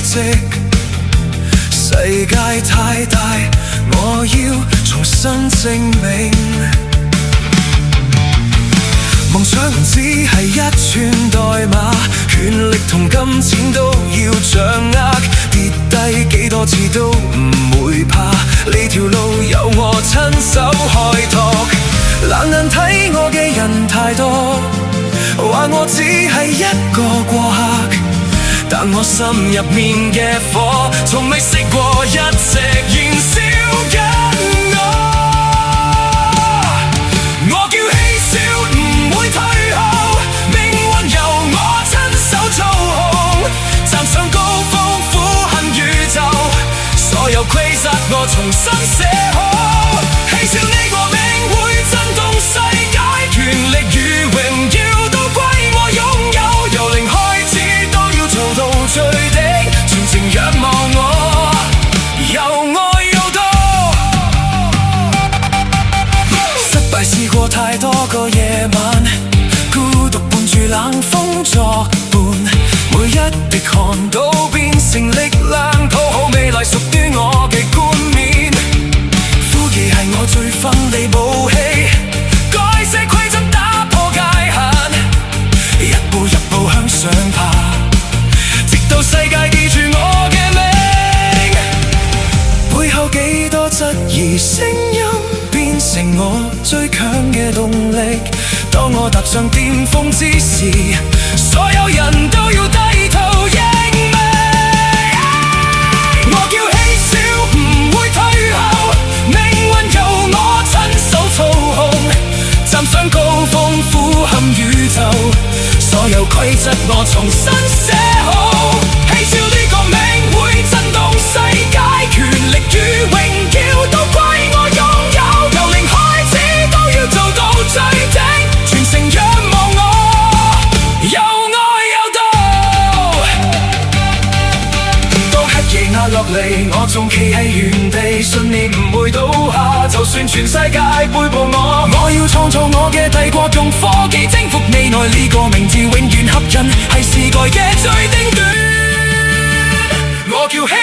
跡。世界太大，我要重新證明。夢想只係一串代碼，權力同金錢都要掌握，跌低幾多次都唔會怕，呢條路由我親手開拓。冷眼睇我嘅人太多，話我只係一個過客，但我心入面嘅火從未熄過，一直燃燒緊我。我叫嬉笑唔會退後，命運由我親手操控，站上高峰俯瞰宇宙，所有規則我重新寫好，嬉笑呢個名會震動世界，權力與榮耀都歸我擁有，由零開始都要做到最頂，全程仰望我，又愛又多。失敗試過太多個夜晚，孤獨伴住冷風作伴，每一滴汗都變成力量，討好未來屬於我嘅冠冕。呼吸係我最鋒利武器，改寫規則打破界限，一步一步向上爬，直到世界記住我嘅名。背後幾多質疑聲音，變成我最強嘅動力。當我踏上巔峰之時，所有人都要低頭認命。我叫嬉笑唔會退後，命運由我親手操控，站上高峰俯瞰宇宙，所有規則我重新寫好，嬉笑呢個名會震動世界，權力與榮耀都歸我擁有，由零開始都要做到最頂，全城仰望我，又愛又妒。當黑夜壓落嚟，我仲企喺原地，信念唔會倒下，就算全世界背叛我，我要創造我嘅帝國，用科技征服未來，呢個名字永遠吸引，係時代嘅最頂端。我叫希